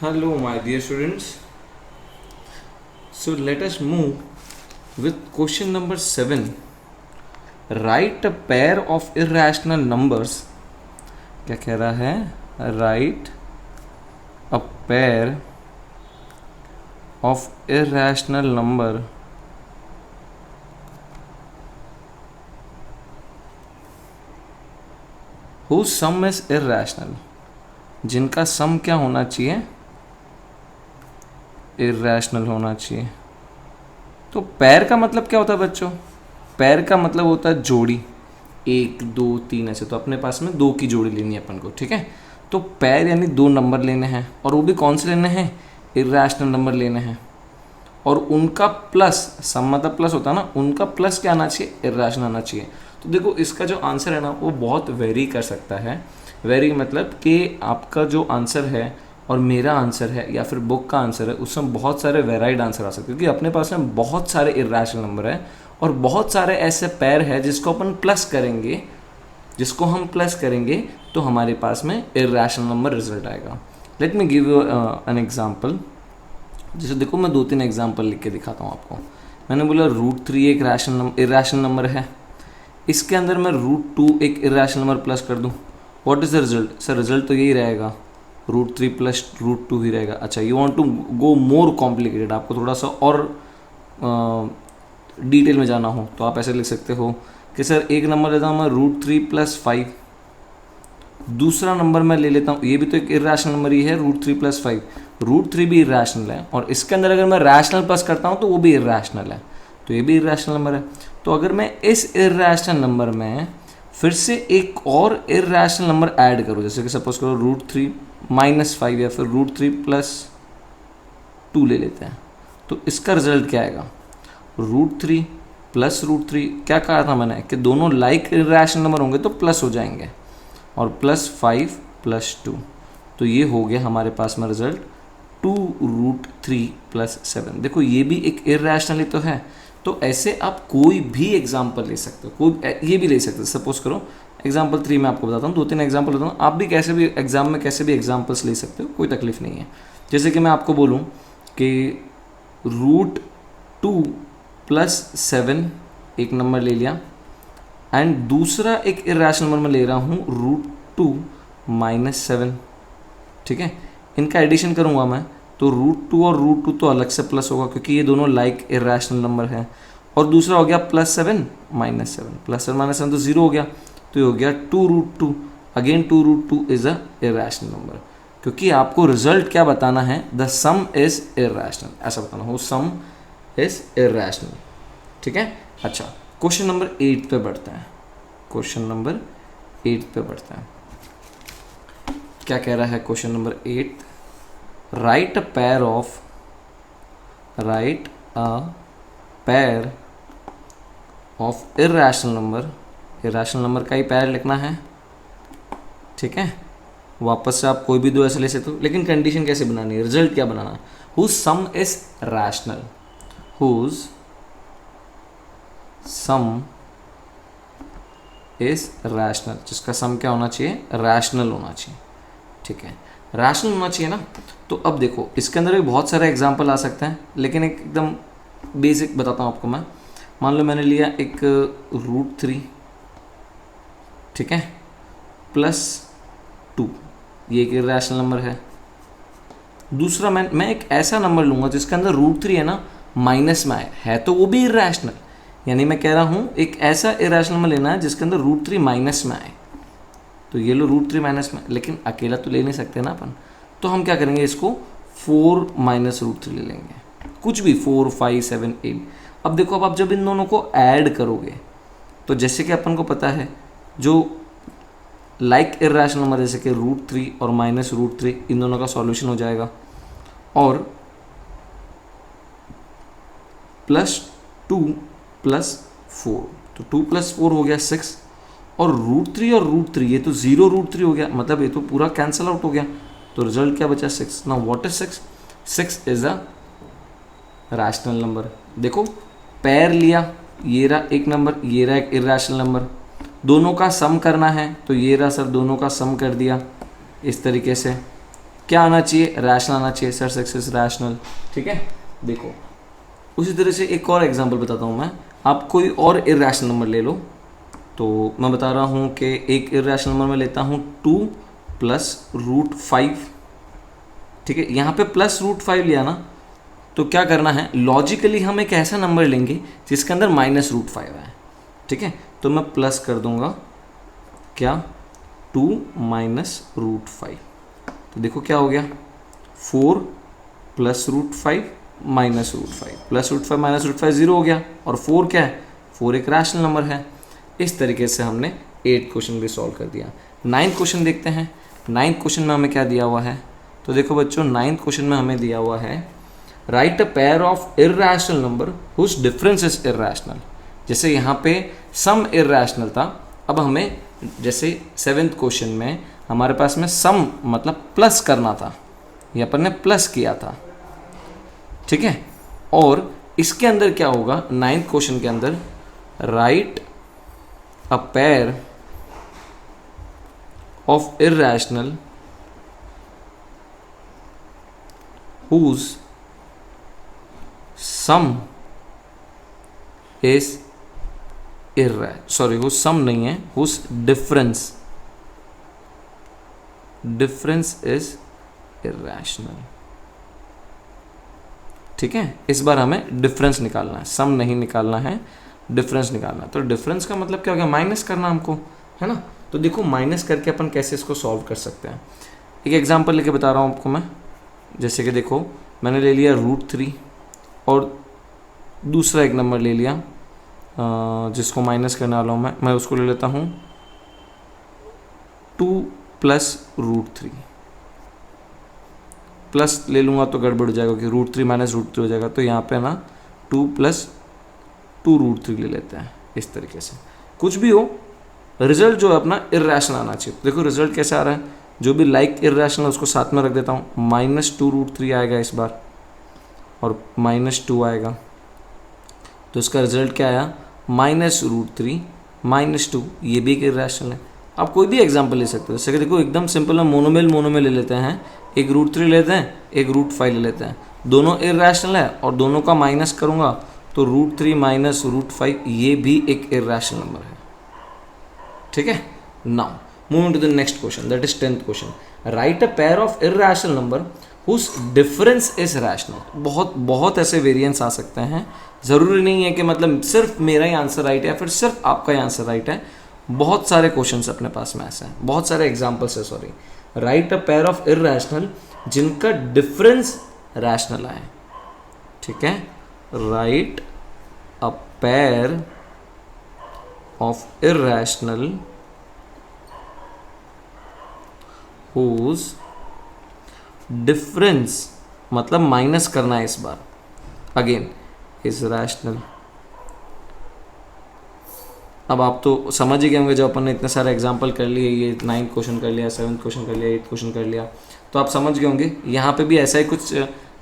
Hello, my dear students. So let us move with question number 7. Write a pair of irrational numbers. क्या कह रहा है? Write a pair of irrational number whose sum is irrational. जिनका सम क्या होना चाहिए? Irrational होना चाहिए। तो पैर का मतलब क्या होता है बच्चों? पैर का मतलब होता है जोड़ी, 1 2 3 ऐसे। तो अपने पास में 2 की जोड़ी लेनी है अपन को, ठीक है। तो पैर यानी 2 नंबर लेने हैं, और वो भी कौन से लेने हैं? इरेशनल नंबर लेने हैं, और उनका प्लस, सम मतलब प्लस होता है ना, उनका प्लस क्या आना चाहिए? इरेशनल आना चाहिए। तो देखो इसका जो आंसर है ना वो बहुत वेरी कर सकता है। वेरी मतलब कि आपका जो आंसर है और मेरा आंसर है या फिर बुक का आंसर है, उसमें बहुत सारे वेराइड आंसर आ सकते हैं, क्योंकि अपने पास में बहुत सारे इरेशनल नंबर है और बहुत सारे ऐसे पैर है जिसको अपन प्लस करेंगे, जिसको हम प्लस करेंगे तो हमारे पास में इरेशनल नंबर रिजल्ट आएगा। Let me give you an example. जैसे देखो मैं 2-3 एग्जाम्पल लिख के दिखाता हूँ आपको। मैंने बोला √3 एक इरेशनल नंबर है, इसके अंदर मैं √2 एक इरेशनल नंबर प्लस कर दूँ, what is the result? Sir result तो यही रहेगा, √3 प्लस √2 ही रहेगा। अच्छा, you want to go more complicated, आपको थोड़ा सा और डिटेल में जाना हो तो आप ऐसे लिख सकते हो कि सर एक नंबर लेता हूँ मैं √3 + 5, दूसरा नंबर मैं ले लेता हूँ, ये भी तो एक इरेशनल नंबर ही है, √3 + 5। √3 भी इरेशनल है, और इसके अंदर अगर मैं रैशनल प्लस करता हूँ तो वो भी इरेशनल है, तो ये भी इरेशनल नंबर है। तो अगर मैं इस इरेशनल नंबर में फिर से एक और इरेशनल नंबर ऐड करूँ, जैसे कि सपोज करो √3 - 5 या फिर √3 + 2 ले लेते हैं, तो इसका रिजल्ट क्या आएगा? √3 + √3, क्या कहा था मैंने कि दोनों लाइक इरेशनल नंबर होंगे तो प्लस हो जाएंगे, और +5 + 2, तो ये हो गया हमारे पास में रिजल्ट 2√3 + 7। देखो ये भी एक इरेशनल ही तो है। तो ऐसे आप कोई भी एग्जाम्पल ले सकते हो, कोई ये भी ले सकते हो। सपोज करो एग्जाम्पल 3 मैं आपको बताता हूँ, 2-3 एग्जाम्पल बताता हूँ, आप भी कैसे भी एग्जाम में कैसे भी एग्जाम्पल्स ले सकते हो, कोई तकलीफ नहीं है। जैसे कि मैं आपको बोलूँ कि √2 + 7 एक नंबर ले लिया, एंड दूसरा एक इरेशनल नंबर मैं ले रहा हूँ √2 - 7, ठीक है। इनका एडिशन करूँगा मैं तो √2 और √2 तो अलग से प्लस होगा, क्योंकि ये दोनों लाइक इरेशनल नंबर है। और दूसरा हो गया +7 - 7, +7 - 7 तो 0 हो गया, तो ये हो गया 2√2। Again 2√2 is a irrational number, क्योंकि आपको रिजल्ट क्या बताना है? द सम इज इरेशनल, ऐसा बताना हो, सम इज इरेशनल, ठीक है। अच्छा, क्वेश्चन नंबर 8 पे बढ़ते हैं। क्वेश्चन नंबर 8 पे बढ़ते हैं। क्या कह रहा है question number 8? Right a pair of irrational number. Irrational number का ही पैर लिखना है, ठीक है। वापस से आप कोई भी दो ऐसे ले सकते हो, लेकिन कंडीशन कैसे बनानी है, रिजल्ट क्या बनाना है? Whose sum is rational, whose sum is rational, जिसका सम क्या होना चाहिए? रैशनल होना चाहिए, ठीक है। रैशनल होना चाहिए ना। तो अब देखो इसके अंदर भी बहुत सारे एग्जाम्पल आ सकते हैं, लेकिन एकदम बेसिक बताता हूँ आपको मैं। मान लो मैंने लिया एक √3, ठीक है, +2, ये एक इरेशनल नंबर है। दूसरा मैं एक ऐसा नंबर लूँगा जिसके अंदर √3 है ना, माइनस में आए, है तो वो भी इरेशनल। यानी मैं कह रहा हूँ एक ऐसा इरेशनल नंबर लेना है जिसके अंदर √3 माइनस में आए। तो ये लो √3 माइनस में, लेकिन अकेला तो ले नहीं सकते ना अपन, तो हम क्या करेंगे, इसको 4 - √3 ले लेंगे, कुछ भी 4 5 7 8। अब देखो अब आप जब इन दोनों को ऐड करोगे, तो जैसे कि अपन को पता है जो लाइक इरेशनल नंबर जैसे कि √3 और -√3, इन दोनों का सॉल्यूशन हो जाएगा, और +2 + 4, तो 2 + 4 हो गया 6, और √3 और √3 ये तो 0 √3 हो गया, मतलब ये तो पूरा कैंसिल आउट हो गया, तो रिजल्ट क्या बचा? 6। Now what is 6? 6 is a rational number. देखो पैर लिया, ये रहा एक नंबर, ये रहा एक इरेशनल नंबर, दोनों का सम करना है, तो ये रहा सर दोनों का सम कर दिया इस तरीके से, क्या आना चाहिए, रैशनल आना चाहिए, सर सक्सेस रैशनल, ठीक है। देखो उसी तरह से एक और एग्जांपल बताता हूँ मैं, आप कोई और इरैशनल नंबर ले लो। तो मैं बता रहा हूँ कि एक इरैशनल नंबर मैं लेता हूँ 2 + √5, ठीक है। यहाँ पे +√5 लिया ना, तो क्या करना है, लॉजिकली हम एक ऐसा नंबर लेंगे जिसके अंदर -√5 है, ठीक है। तो मैं प्लस कर दूंगा क्या, 2 - √5, तो देखो क्या हो गया, 4 + √5 - √5, +√5 - √5 0 हो गया, और 4 क्या है, 4 एक रैशनल नंबर है। इस तरीके से हमने 8th क्वेश्चन भी सॉल्व कर दिया। 9th क्वेश्चन देखते हैं। 9th क्वेश्चन में हमें क्या दिया हुआ है, तो देखो बच्चों 9th क्वेश्चन में हमें दिया हुआ है right a pair of irrational number whose difference is irrational. जैसे यहाँ पे सम इरैशनल था, अब हमें जैसे 7th क्वेश्चन में हमारे पास में सम मतलब प्लस करना था, ये अपन ने प्लस किया था, ठीक है। और इसके अंदर क्या होगा, 9th क्वेश्चन के अंदर right a pair of irrational whose sum is whose sum नहीं है, whose difference is irrational, ठीक है। इस बार हमें डिफरेंस निकालना है, सम नहीं निकालना है, डिफरेंस निकालना है। तो डिफरेंस का मतलब क्या हो गया, माइनस करना हमको, है ना। तो देखो माइनस करके अपन कैसे इसको सॉल्व कर सकते हैं। एक एग्जांपल लेके बता रहा हूँ आपको मैं, जैसे कि देखो मैंने ले लिया √3 और दूसरा एक नंबर ले लिया जिसको माइनस करने वाला हूँ मैं उसको ले लेता हूँ 2 + √3, प्लस ले लूँगा तो गड़बड़ हो जाएगा कि √3 - √3 हो जाएगा, तो यहाँ पे ना 2 + 2√3 ले लेते हैं। इस तरीके से कुछ भी हो, रिजल्ट जो है अपना इरैशनल आना चाहिए। देखो रिजल्ट कैसे आ रहा है, जो भी लाइक इरैशनल उसको साथ में रख देता हूँ, -2√3 आएगा इस बार और -2 आएगा, तो इसका रिजल्ट क्या आया, -√3 - 2, ये भी एक इरैशनल है। आप कोई भी एग्जांपल ले सकते हो, जैसे कि देखो एकदम सिंपल है, मोनोमेल ले लेते हैं, एक √3 लेते हैं, एक √5 ले लेते हैं, दोनों इरैशनल है और दोनों का माइनस करूँगा तो √3 - √5 ये भी एक इरैशनल नंबर है, ठीक है। Now moving to the next question, that is 10th question. Write a pair of irrational number whose difference is rational. बहुत ऐसे वेरिएंस आ सकते हैं, ज़रूरी नहीं है कि मतलब सिर्फ मेरा ही आंसर राइट है या फिर सिर्फ आपका ही आंसर राइट है। बहुत सारे क्वेश्चंस अपने पास में ऐसे हैं, बहुत सारे एग्जांपल्स है, sorry. Right a pair of irrational जिनका डिफरेंस रैशनल आए, ठीक है। Right a pair of irrational whose difference मतलब माइनस करना है इस बार, अगेन इज रैशनल। अब आप तो समझ ही गए होंगे, जब अपन ने इतने सारे एग्जांपल कर लिए, ये 9th क्वेश्चन कर लिया, 7th क्वेश्चन कर लिया, 8th क्वेश्चन कर लिया, तो आप समझ गए होंगे यहाँ पे भी ऐसा ही कुछ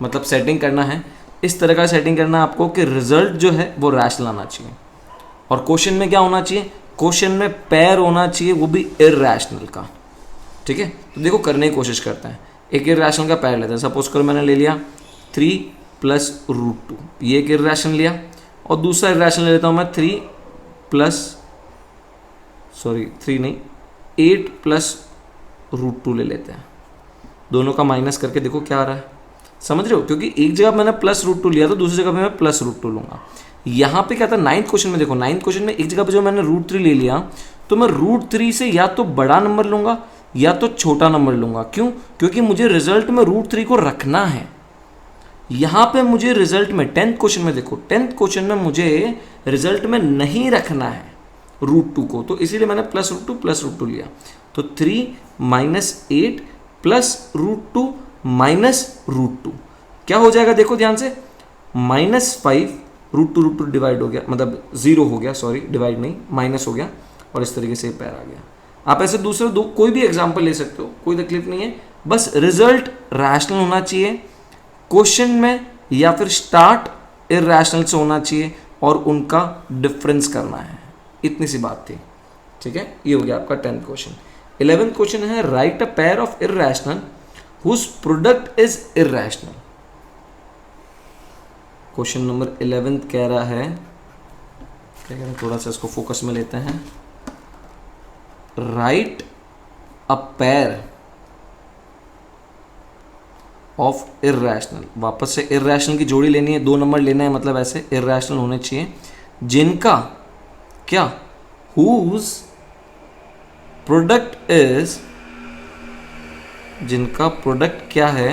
मतलब सेटिंग करना है। इस तरह का सेटिंग करना है आपको कि रिजल्ट जो है वो रैशनल आना चाहिए, और क्वेश्चन में क्या होना चाहिए, क्वेश्चन में पेयर होना चाहिए, वो भी इरैशनल का, ठीक है। तो देखो करने की कोशिश करते हैं, एक इरैशनल का पेयर लेते हैं। सपोज करो मैंने ले लिया 3 + √2, ये एक इरैशनल लिया, और दूसरा इरैशनल ले लेता हूँ मैं 8 + √2 ले लेते हैं। दोनों का माइनस करके देखो क्या आ रहा है, समझ रहे हो, क्योंकि एक जगह मैंने +√2 लिया तो दूसरी जगह पे मैं +√2 लूंगा। यहाँ पे क्या था 9th क्वेश्चन में, देखो 9th क्वेश्चन में एक जगह पे जो मैंने √3 ले लिया, तो मैं √3 से या तो बड़ा नंबर लूंगा या तो छोटा नंबर लूंगा। क्यों, क्योंकि मुझे रिजल्ट में √3 को रखना है। यहाँ पे मुझे रिजल्ट में 10th क्वेश्चन में देखो, 10th क्वेश्चन में मुझे रिजल्ट में नहीं रखना है √2 को, तो इसीलिए मैंने +√2 लिया। तो 3 - 8 + √2 - √2 क्या हो जाएगा, देखो ध्यान से, -5 √2 डिवाइड हो गया, मतलब 0 हो गया, सॉरी डिवाइड नहीं, माइनस हो गया, और इस तरीके से पैर आ गया। आप ऐसे दूसरे दो कोई भी एग्जाम्पल ले सकते हो, कोई तकलीफ नहीं है, बस रिजल्ट रैशनल होना चाहिए क्वेश्चन में, या फिर स्टार्ट इरैशनल से होना चाहिए और उनका डिफरेंस करना है, इतनी सी बात थी, ठीक है। ये हो गया आपका 10th क्वेश्चन। 11th क्वेश्चन है right a pair of irrational whose product is irrational. Question number 11 कह रहा है, क्या कह रहे हैं, थोड़ा सा इसको फोकस में लेते हैं। Right a pair of irrational, वापस से इर्रेशनल की जोड़ी लेनी है, 2 नंबर लेना है, मतलब ऐसे इर्रेशनल होने चाहिए जिनका क्या, हुज प्रोडक्ट इज, जिनका प्रोडक्ट क्या है,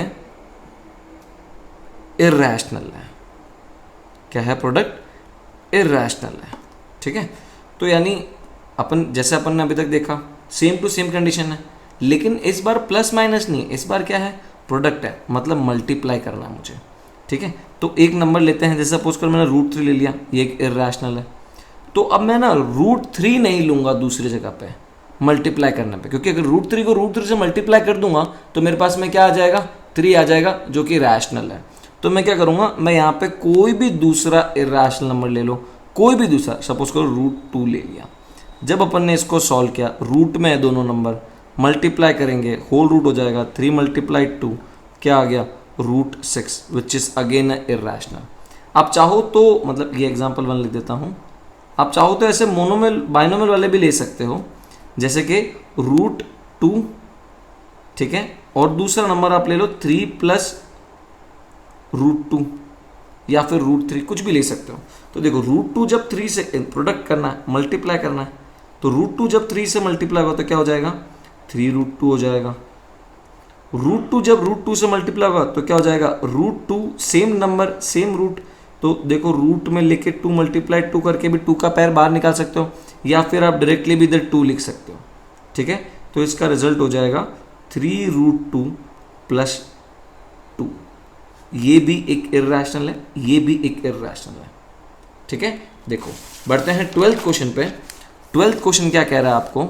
इर्रेशनल है। क्या है प्रोडक्ट, इर्रेशनल है। ठीक है, तो यानी अपन जैसे अपन ने अभी तक देखा सेम टू सेम कंडीशन है, लेकिन इस बार प्लस माइनस नहीं, इस बार क्या है, प्रोडक्ट है, मतलब मल्टीप्लाई करना है मुझे। ठीक है, तो एक नंबर लेते हैं, जैसे सपोज कर मैंने √3 ले लिया, ये एक इर्रेशनल है, तो अब मैं ना √3 नहीं लूंगा दूसरी जगह पे मल्टीप्लाई करने पे, क्योंकि अगर √3 को √3 से मल्टीप्लाई कर दूंगा तो मेरे पास में क्या आ जाएगा, 3 आ जाएगा, जो कि रैशनल है। तो मैं क्या करूंगा, मैं यहाँ पे कोई भी दूसरा इर्रेशनल नंबर ले लो, कोई भी दूसरा, सपोज करो √2 ले लिया। जब अपन ने इसको सॉल्व किया, रूट में है दोनों नंबर, मल्टीप्लाई करेंगे, होल रूट हो जाएगा, 3 × 2 क्या आ गया, √6, विच इज अगेन इर्रेशनल। आप चाहो तो, मतलब ये एग्जाम्पल 1 लिख देता हूँ, आप चाहो तो ऐसे मोनोमियल बाइनोमियल वाले भी ले सकते हो, जैसे कि √2, ठीक है, और दूसरा नंबर आप ले लो 3 + √2 या फिर √3, कुछ भी ले सकते हो। तो देखो √2 जब 3 से प्रोडक्ट करना है, मल्टीप्लाई करना है, तो √2 जब 3 से मल्टीप्लाई होगा तो क्या हो जाएगा, 3√2 हो जाएगा। √2 जब √2 से मल्टीप्लाई होगा तो क्या हो जाएगा, √2 सेम नंबर सेम रूट, तो देखो रूट में लेके 2 × 2 करके भी 2 का पैर बाहर निकाल सकते हो, या फिर आप डायरेक्टली भी इधर 2 लिख सकते हो। ठीक है, तो इसका रिजल्ट हो जाएगा 3√2 + 2। ये भी एक इर्रेशनल है, ये भी एक इर्रेशनल है। ठीक है, देखो बढ़ते हैं 12th क्वेश्चन पे। 12th क्वेश्चन क्या कह रहा है आपको,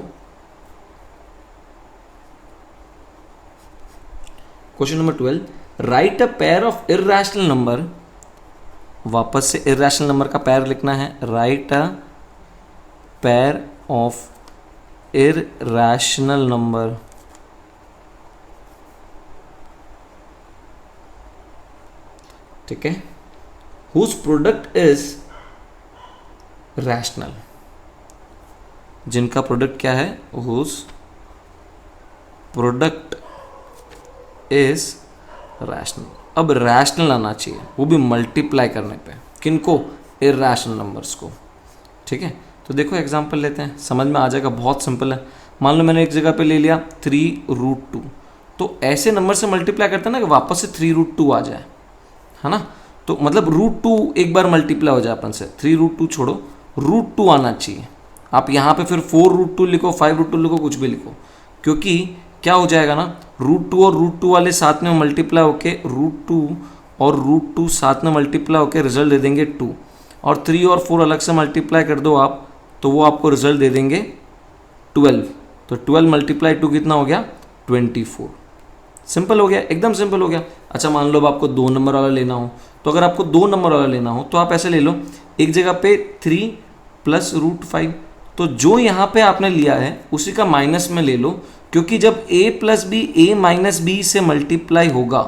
question number 12, right a pair of irrational number, वापस से इर्रेशनल नंबर का पेयर लिखना है, right a pair of irrational number ठीक है, हुज प्रोडक्ट इज रैशनल, जिनका प्रोडक्ट क्या है, हुज प्रोडक्ट इज रैशनल। अब रैशनल आना चाहिए, वो भी मल्टीप्लाई करने पे, किनको, इर्रेशनल नंबर्स को। ठीक है, तो देखो एग्जांपल लेते हैं, समझ में आ जाएगा, बहुत सिंपल है। मान लो मैंने एक जगह पे ले लिया 3√2, तो ऐसे नंबर से मल्टीप्लाई करते हैं ना कि वापस से 3√2 आ जाए, है ना, तो मतलब √2 एक बार मल्टीप्लाई हो जाए अपन से, 3√2 छोड़ो, √2 आना चाहिए। आप यहाँ पे फिर 4√2 लिखो, 5√2 लिखो, कुछ भी लिखो, क्योंकि क्या हो जाएगा ना, √2 और √2 वाले साथ में मल्टीप्लाई होके, √2 और √2 साथ में मल्टीप्लाई होके रिजल्ट दे देंगे 2, और 3 और 4 अलग से मल्टीप्लाई कर दो आप, तो वो आपको रिजल्ट दे देंगे 12। तो 12 × 2 कितना हो गया, 24। सिंपल हो गया, एकदम सिंपल हो गया। अच्छा मान लो अब आपको 2 नंबर वाला लेना हो, तो अगर आपको 2 नंबर वाला लेना हो तो आप ऐसे ले लो, एक जगह पे 3 + √5, तो जो यहाँ पे आपने लिया है उसी का माइनस में ले लो, क्योंकि जब a + b a - b से मल्टीप्लाई होगा,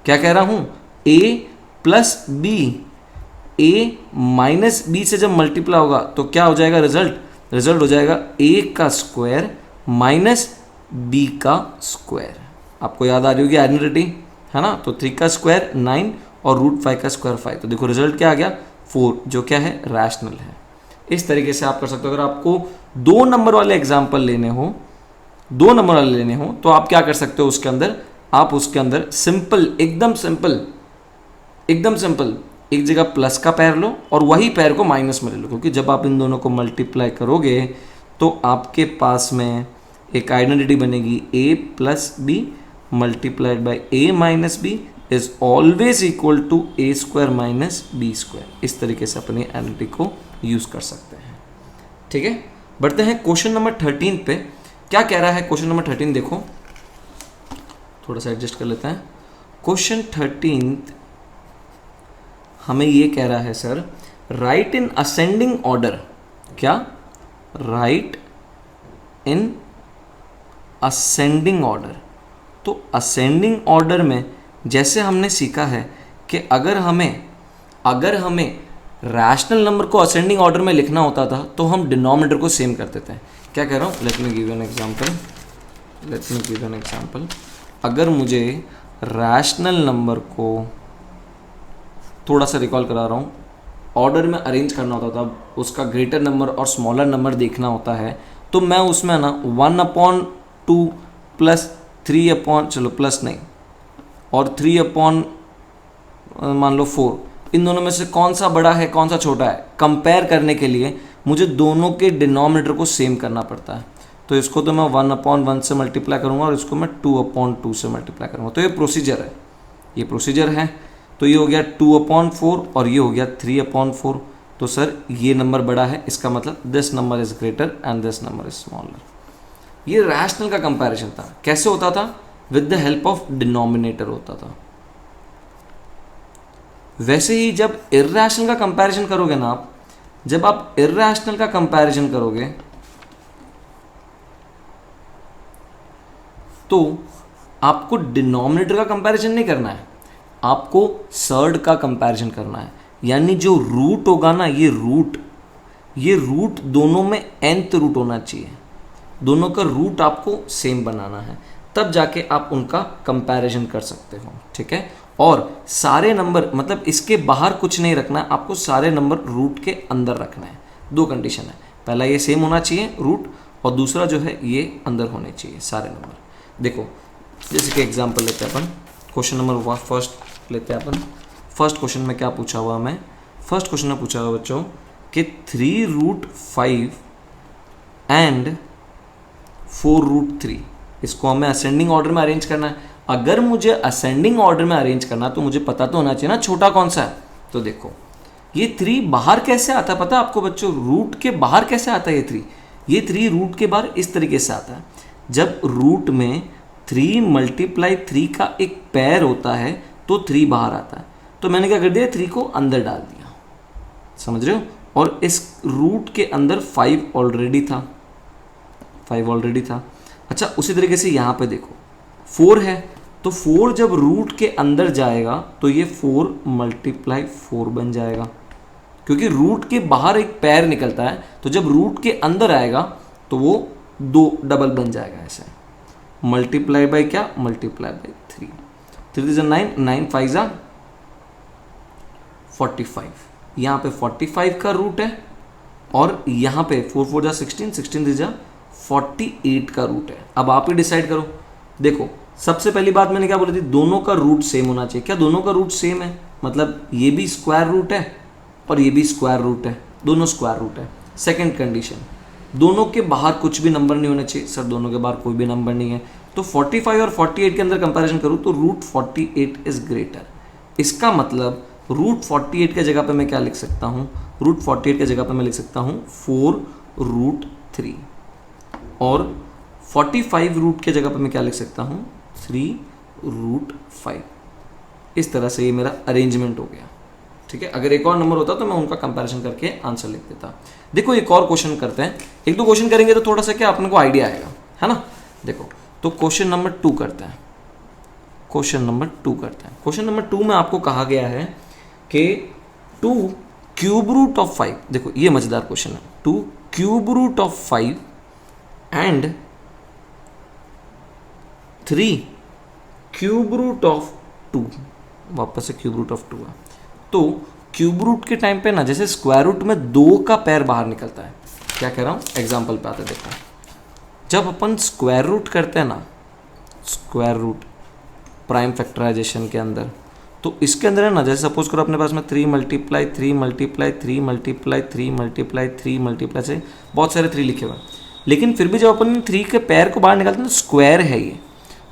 क्या कह रहा हूँ, a + b a - b से जब मल्टीप्लाई होगा तो क्या हो जाएगा, रिजल्ट हो जाएगा a का स्क्वायर माइनस b का स्क्वायर। आपको याद आ रही होगी आइडेंटिटी, है ना, तो 3 का स्क्वायर 9 और √5 का स्क्वायर 5, तो देखो रिजल्ट क्या आ गया, 4, जो क्या है, रैशनल है। इस तरीके से आप कर सकते हो। अगर आपको 2 नंबर वाले एग्जाम्पल लेने हो, 2 नंबर वाले लेने हो, तो आप क्या कर सकते हो, उसके अंदर आप उसके अंदर सिंपल, एकदम सिंपल एक जगह प्लस का पैर लो और वही पैर को माइनस में ले लो, क्योंकि जब आप इन दोनों को मल्टीप्लाई करोगे तो आपके पास में एक आइडेंटिटी बनेगी, a + b multiplied by a - b is always equal to a² - b²। इस तरीके से अपनी आइडेंटिटी को यूज कर सकते हैं। ठीक है, बढ़ते हैं क्वेश्चन नंबर 13 पे। क्या कह रहा है क्वेश्चन नंबर 13, देखो थोड़ा सा एडजस्ट कर लेते हैं। क्वेश्चन 13 हमें ये कह रहा है, sir right in ascending order, क्या, राइट इन असेंडिंग ऑर्डर, तो असेंडिंग ऑर्डर में जैसे हमने सीखा है कि अगर हमें रैशनल नंबर को असेंडिंग ऑर्डर में लिखना होता था तो हम डिनोमिनेटर को सेम कर देते हैं। क्या कह रहा हूँ, let me give an example. अगर मुझे रैशनल नंबर को थोड़ा सा रिकॉल करा रहा हूँ, ऑर्डर में अरेंज करना होता था, उसका ग्रेटर नंबर और स्मॉलर नंबर देखना होता है, तो मैं उसमें ना 1/2 प्लस 3 चलो प्लस नहीं और 3 मान लो 4, इन दोनों में से कौन सा बड़ा है कौन सा छोटा है, कंपेयर करने के लिए मुझे दोनों के डिनोमिनेटर को सेम करना पड़ता है। तो इसको तो मैं 1/1 से मल्टीप्लाई करूँगा और इसको मैं 2/2 से मल्टीप्लाई करूँगा। तो ये प्रोसीजर है। तो ये हो गया 2/4 और ये हो गया 3/4। तो सर ये नंबर बड़ा है, इसका मतलब this number is greater and this number is smaller. ये रैशनल का कंपैरिजन था। कैसे होता था? With the help of denominator होता था। वैसे ही जब इर्रेशनल का कंपैरिजन करोगे ना आप, जब आप इर्रेशनल का कंपैरिजन करोगे तो आपको डिनोमिनेटर का कंपैरिजन नहीं करना है, आपको सर्ड का कंपैरिजन करना है। यानी जो रूट होगा ना, ये रूट दोनों में nth रूट होना चाहिए, दोनों का रूट आपको सेम बनाना है, तब जाके आप उनका कंपैरिजन कर सकते हो। ठीक है। और सारे नंबर मतलब इसके बाहर कुछ नहीं रखना है, आपको सारे नंबर रूट के अंदर रखना है। 2 कंडीशन है, पहला ये सेम होना चाहिए रूट, और दूसरा जो है ये अंदर होने चाहिए सारे नंबर। देखो जैसे कि एग्जांपल लेते हैं अपन, क्वेश्चन नंबर फर्स्ट लेते हैं अपन। फर्स्ट क्वेश्चन में क्या पूछा हुआ हमें? फर्स्ट क्वेश्चन में पूछा हुआ बच्चों कि 3√5 एंड 4√3, इसको हमें असेंडिंग ऑर्डर में अरेंज करना है। अगर मुझे असेंडिंग ऑर्डर में अरेंज करना तो मुझे पता तो होना चाहिए ना छोटा कौन सा है। तो देखो ये 3 बाहर कैसे आता है पता है आपको बच्चों? रूट के बाहर कैसे आता है ये 3 रूट के बाहर इस तरीके से आता है। जब रूट में 3 × 3 का एक पैर होता है तो 3 बाहर आता है। तो मैंने क्या कर दिया, 3 को अंदर डाल दिया, समझ रहे हो? और इस रूट के अंदर 5 ऑलरेडी था। अच्छा उसी तरीके से यहाँ पे देखो 4 है, तो 4 जब रूट के अंदर जाएगा तो ये 4 × 4 बन जाएगा, क्योंकि रूट के बाहर एक पैर निकलता है, तो जब रूट के अंदर आएगा तो वो 2 डबल बन जाएगा ऐसे। मल्टीप्लाई बाय क्या? Multiply by 3। 3 × 9, 9 × 5 = 45। यहाँ पे 45 का रूट है और यहाँ पे 4 × 4 = 16, 16 × 3 = 48 का रूट है। अब आप ही डिसाइड करो। देखो सबसे पहली बात मैंने क्या बोली थी, दोनों का रूट सेम होना चाहिए। क्या दोनों का रूट सेम है? मतलब ये भी स्क्वायर रूट है और ये भी स्क्वायर रूट है, दोनों स्क्वायर रूट है। सेकंड कंडीशन, दोनों के बाहर कुछ भी नंबर नहीं होने चाहिए। सर दोनों के बाहर कोई भी नंबर नहीं है, तो 45 और 48 के अंदर कंपैरिजन करूँ तो √48 इज ग्रेटर। इसका मतलब √48 के जगह पे मैं क्या लिख सकता हूँ? √48 के जगह पे मैं लिख सकता हूँ 4√3, और 45 रूट के जगह पे मैं क्या लिख सकता हूँ? 3√5। इस तरह से ये मेरा अरेंजमेंट हो गया। ठीक है। अगर एक और नंबर होता तो मैं उनका कंपैरिजन करके आंसर लिख देता। देखो एक और क्वेश्चन करते हैं, 1-2 क्वेश्चन करेंगे तो थोड़ा सा क्या अपने को आइडिया आएगा, है ना। देखो तो क्वेश्चन नंबर 2 करते हैं। क्वेश्चन नंबर 2 में आपको कहा गया है कि 2√5, देखो ये मजेदार क्वेश्चन है। 2√5 एंड 3√2, वापस से √2 है। तो क्यूब रूट के टाइम पे ना जैसे स्क्वायर रूट में 2 का पैर बाहर निकलता है। क्या कह रहा हूँ, एग्जाम्पल पे आते देखो। जब अपन स्क्वायर रूट करते हैं ना, स्क्वायर रूट प्राइम फैक्टराइजेशन के अंदर, तो इसके अंदर है ना, जैसे सपोज करो अपने पास में 3 × 3 × 3 × 3 से बहुत सारे 3 लिखे हुए, लेकिन फिर भी जब अपन 3 के पैर को बाहर निकालते हैं तो स्क्वायर है ये,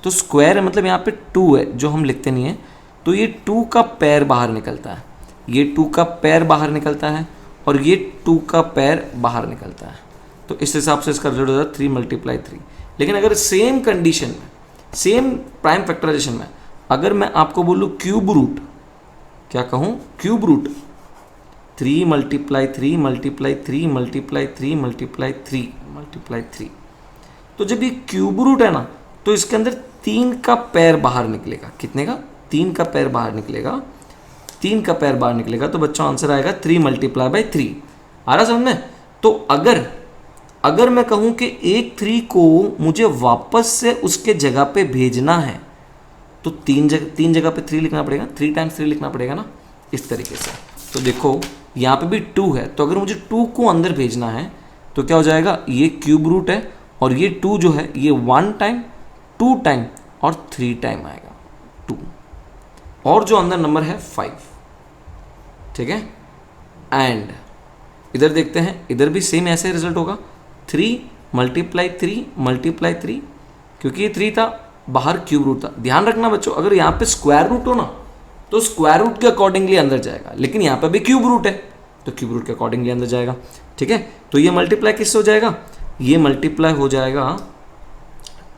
तो स्क्वायर है मतलब यहाँ पे 2 है जो हम लिखते नहीं है, तो ये 2 का पैर बाहर निकलता है, ये 2 का पैर बाहर निकलता है और ये 2 का पैर बाहर निकलता है। तो इस हिसाब से इसका रिजल्ट होता है 3 × 3। लेकिन अगर सेम कंडीशन में, सेम प्राइम फैक्टराइजेशन में अगर मैं आपको बोलूँ क्यूब रूट, क्या कहूँ, क्यूब रूट 3 × 3 × 3 × 3 × 3, तो जब ये क्यूब रूट है ना तो इसके अंदर 3 का पैर बाहर निकलेगा। कितने का? 3 का पैर बाहर निकलेगा। 3 का पैर बाहर निकलेगा तो बच्चों आंसर आएगा 3 मल्टीप्लाई बाई 3। आ रहा समझ में? तो अगर मैं कहूं कि एक 3 को मुझे वापस से उसके जगह पे भेजना है तो 3 जगह पे 3 लिखना पड़ेगा, 3 टाइम्स 3 लिखना पड़ेगा ना, इस तरीके से। तो देखो यहाँ पे भी 2 है, तो अगर मुझे 2 को अंदर भेजना है तो क्या हो जाएगा, ये क्यूब रूट है और ये 2 जो है ये 1 टाइम, 2 टाइम और 3 टाइम आएगा 2, और जो अंदर नंबर है 5। ठीक है, एंड इधर देखते हैं, इधर भी सेम ऐसे रिजल्ट होगा, 3 मल्टीप्लाई 3, क्योंकि ये 3 था, बाहर क्यूब रूट था। ध्यान रखना बच्चों, अगर यहाँ पे स्क्वायर रूट हो ना तो स्क्वायर रूट के अकॉर्डिंगली अंदर जाएगा, लेकिन यहाँ पे भी क्यूब रूट है तो क्यूब रूट के अकॉर्डिंगली अंदर जाएगा। ठीक है, तो ये मल्टीप्लाई किससे हो जाएगा, ये मल्टीप्लाई हो जाएगा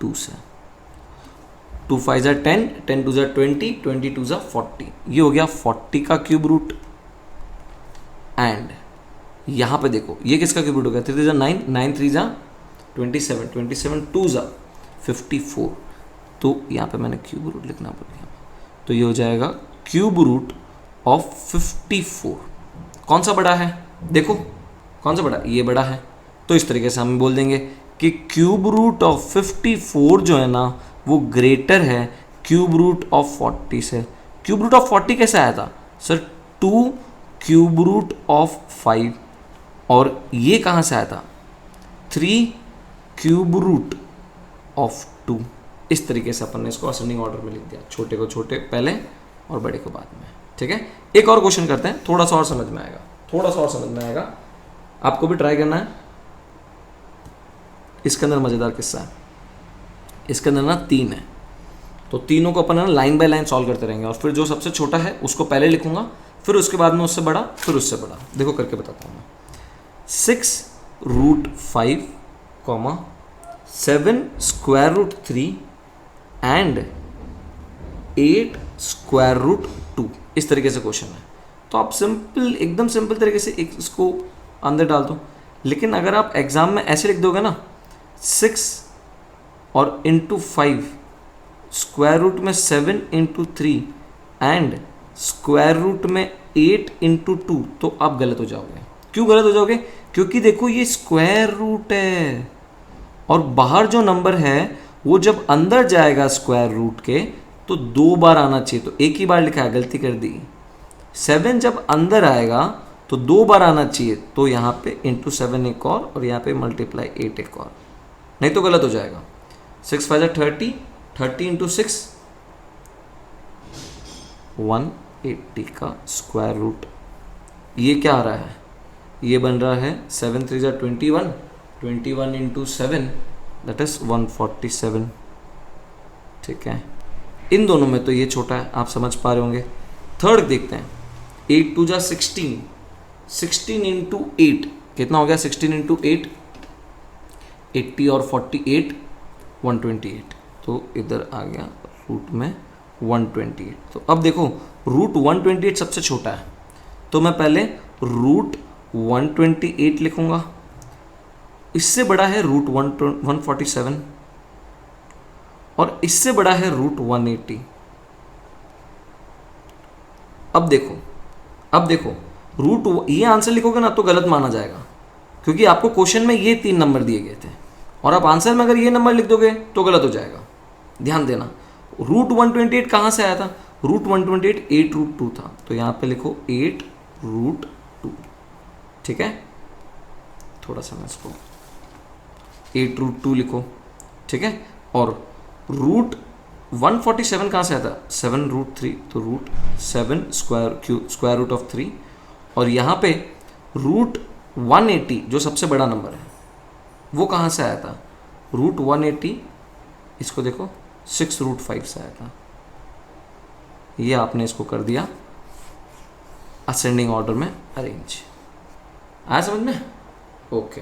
2 से। 2 5 जा 10, 10 2 जा 20, 20 2 जा 40, ये हो गया 40 का क्यूब रूट। एंड यहाँ पे देखो ये किसका क्यूब रूट हो गया, 3 3 जा 9, 9 3 जा 27, 27 2 जा 54, तो यहाँ पे मैंने क्यूब रूट लिखना पड़ेगा, तो ये हो जाएगा क्यूब रूट ऑफ 54। कौन सा बड़ा है, देखो कौन सा बड़ा, ये बड़ा है, तो इस तरीके से हम बोल देंगे कि क्यूब रूट ऑफ 54 जो है ना वो ग्रेटर है क्यूब रूट ऑफ 40 से। क्यूब रूट ऑफ 40 कैसे आया था सर, 2 क्यूब रूट ऑफ 5, और ये कहाँ से आया था, 3 क्यूब रूट ऑफ 2। इस तरीके से अपन ने इसको असेंडिंग ऑर्डर में लिख दिया, छोटे को छोटे पहले और बड़े को बाद में। ठीक है, एक और क्वेश्चन करते हैं, थोड़ा सा और समझ में आएगा, थोड़ा सा और समझ में आएगा, आपको भी ट्राई करना है। इसके अंदर मजेदार किस्सा है, इसके अंदर ना 3 है, तो तीनों को अपन ना लाइन बाय लाइन सॉल्व करते रहेंगे, और फिर जो सबसे छोटा है उसको पहले लिखूंगा, फिर उसके बाद में उससे बड़ा, फिर उससे बड़ा। देखो करके बताता हूँ मैं। 6 root 5, 7 square root 3 and 8 square root 2, इस तरीके से क्वेश्चन है। तो आप सिंपल, एकदम सिंपल तरीके से इसको अंदर डाल दो, लेकिन अगर आप एग्जाम में ऐसे लिख दोगे ना, 6 और इंटू 5 स्क्वायर रूट में 7 इंटू 3 एंड स्क्वायर रूट में 8 इंटू 2, तो आप गलत हो जाओगे। क्यों गलत हो जाओगे, क्योंकि देखो ये स्क्वायर रूट है और बाहर जो नंबर है वो जब अंदर जाएगा स्क्वायर रूट के तो 2 बार आना चाहिए, तो एक ही बार लिखा है, गलती कर दी। 7 जब अंदर आएगा तो 2 बार आना चाहिए, तो यहाँ पे इंटू 7 एक और यहाँ पे मल्टीप्लाई 8 एक और, नहीं तो गलत हो जाएगा। 6 5 30, 30 इंटू 6 180 का स्क्वायर रूट, ये क्या आ रहा है, ये बन रहा है 7 3 21, 21 इंटू 7 दैट इज 147। ठीक है, इन दोनों में तो ये छोटा है, आप समझ पा रहे होंगे। थर्ड देखते हैं, 8 2 जा 16, 16 इंटू 8 कितना हो गया, 16 इंटू 8 80 और 48 128, तो इधर आ गया रूट में 128। तो अब देखो रूट 128 सबसे छोटा है, तो मैं पहले रूट 128 लिखूंगा, इससे बड़ा है रूट 147 और इससे बड़ा है रूट 180। अब देखो रूट, ये आंसर लिखोगे ना तो गलत माना जाएगा, क्योंकि आपको क्वेश्चन में ये 3 नंबर दिए गए थे और आप आंसर में अगर ये नंबर लिख दोगे तो गलत हो जाएगा। ध्यान देना, रूट 128 कहाँ से आया था, रूट 128 8 रूट 2 था, तो यहाँ पे लिखो 8 रूट 2। ठीक है, थोड़ा सा मैं इसको 8 रूट 2 लिखो। ठीक है, और रूट 147 कहाँ से आया था, 7 रूट 3, तो रूट 7 स्क्वायर रूट ऑफ 3, और यहाँ पे रूट 180 जो सबसे बड़ा नंबर है वो कहाँ से आया था, रूट 180, इसको देखो 6 रूट 5 से आया था। ये आपने इसको कर दिया असेंडिंग ऑर्डर में अरेंज। आया समझ में? ओके।